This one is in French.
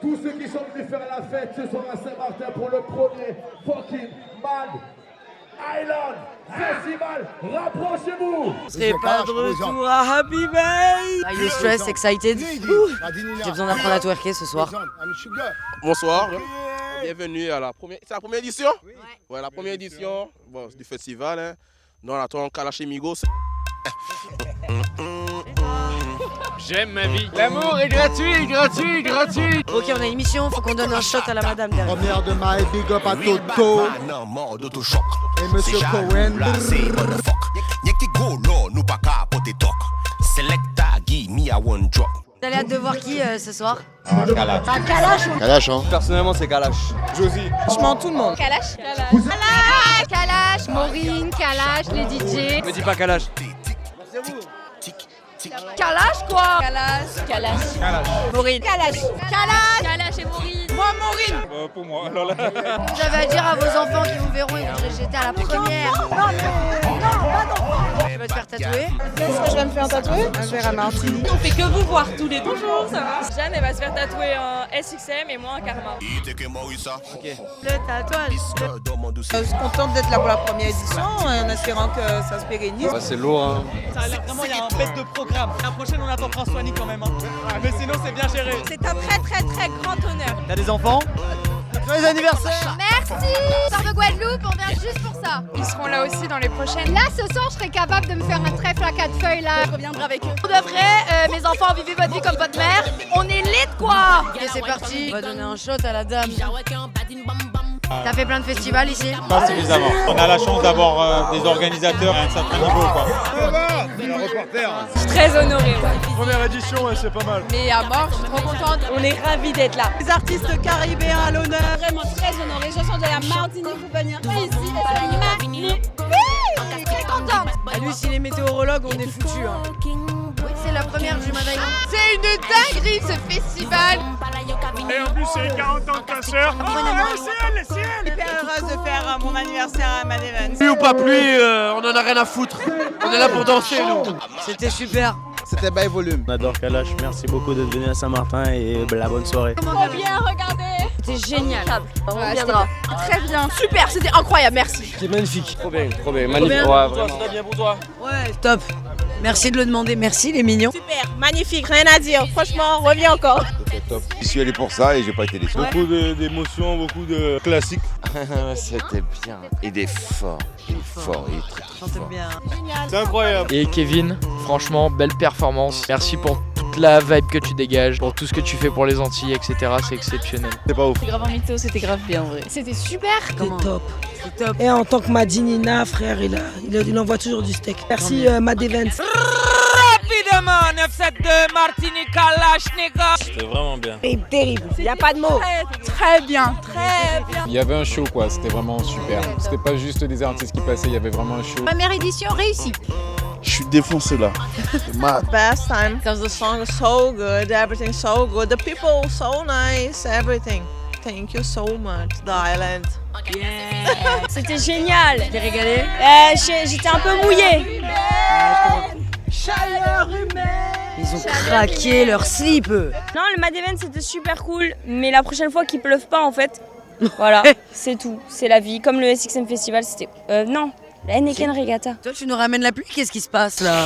tous ceux qui sont venus faire la fête ce soir à Saint-Martin pour le premier fucking Mad Island Festival. Rapprochez-vous. C'est pas de retour à Happy Bay. Are you stressed, excited? J'ai besoin d'apprendre à twerker ce soir. Bonsoir, bienvenue à la première... C'est la première édition? Oui. Ouais, la première édition du festival. Hein. Nous on attend Kalash et Migos. J'aime ma vie. L'amour est gratuit, gratuit, gratuit. Ok, on a une mission, faut qu'on donne un shot à la madame derrière. Première de ma big up à Toto et Monsieur Cohen. T'as hâte de voir qui ce soir? Kalash. Kalash, hein. Personnellement, c'est Kalash. Josie. Franchement, tout le monde. Kalash. Kalash, Maureen, Kalash, les DJ. Me dis pas Kalash. Kalash quoi? Kalash. Maureen. Kalash et Maureen. Moi, Maureen. Pour moi, alors là. Vous avez à dire à vos enfants qui vous verront et vont jeter à la première. Tu vas te faire tatouer? Qu'est-ce que je vais me faire tatouer? Un verre à martini. On fait que vous voir tous les deux. Bonjour, ça va? Jeanne, elle va se faire tatouer un SXM et moi un Karma. Le tatouage. Je suis contente d'être là pour la première édition en espérant que ça se pérennise. Bah, c'est lourd, hein. Ça a l'air vraiment, il y a un bête de programme. La prochaine, on attend François Nick quand même. Hein. Mais sinon, c'est bien géré. C'est un très très très grand honneur. T'as des enfants? Joyeux anniversaire! Merci! Sors de Guadeloupe, on vient juste pour ça. Ils seront là aussi dans les prochaines. Là, ce soir, je serai capable de me faire un trèfle à 4 feuilles là. Je reviendrai avec eux. Pour de vrai, mes enfants, vivez votre vie comme votre mère. On est lit quoi! Ok, c'est parti. On va donner un shot à la dame. T'as fait plein de festivals ici? Pas suffisamment. On a la chance d'avoir des organisateurs à un certain niveau. Quoi. Je suis très honorée. Première édition, ouais, c'est pas mal. Mais à mort, je suis trop contente. On est ravis d'être là. Les artistes caribéens à l'honneur. Vraiment très honorée. Je sens de la Martinique pour venir ici. C'est magnifique. Oui, très contente. Ah, lui, s'il est météorologue, on est foutu. Hein. Oui, c'est la première du Mad Island. C'est une dinguerie ce festival. Et en plus, c'est 40 ans de casseur. C'est elle. Hyper heureuse de faire mon anniversaire à Mad Evans. Pluie ou pas pluie, on en a rien à foutre. On est là pour danser, nous. C'était super. C'était by volume. On adore Kalash, merci beaucoup d'être venu à Saint-Martin et la bonne soirée. Trop bien, regardez. C'était génial. On reviendra. Très bien. Super, c'était incroyable, merci. C'est magnifique. Trop bien, magnifique. Ouais, vraiment. Ça bien pour toi. Ouais, top. Merci de le demander, merci les mignons. Super, magnifique, rien à dire. Franchement, reviens encore. Top. Je suis allé pour ça et j'ai pas été déçu. Beaucoup d'émotions, beaucoup de classiques. C'était bien. Et des forts. Il est fort, il est très très fort. Bien. C'est incroyable. Et Kevin, franchement, belle performance. Merci pour toute la vibe que tu dégages, pour tout ce que tu fais pour les Antilles, etc. C'est exceptionnel. C'est pas ouf. C'est grave en mytho, c'était grave bien en vrai. C'était super. Comment? Top. C'est top. Et en tant que Madinina, frère, il envoie toujours du steak. Merci Mad Evans. Rapidement, 972 Martinique Kalash, nigga. C'était vraiment bien. Terrible, il n'y a pas de mots. Très bien, très bien. Il y avait un show, quoi. C'était vraiment super. C'était pas juste des artistes qui passaient, il y avait vraiment un show. Première édition réussie. Je suis défoncé là. C'est mad. Best time because the song is so good, everything's so good, the people so nice, everything. Thank you so much, the island. C'était génial. T'es régalé? J'étais un peu mouillée. Chaleur humaine. Ils ont craqué leur slip. Non, le Mad Event c'était super cool, mais la prochaine fois qu'il pleuve pas en fait. Voilà, c'est tout, c'est la vie. Comme le SXM Festival, c'était. Non, la Heineken Regatta. Toi, tu nous ramènes la pluie, qu'est-ce qui se passe là?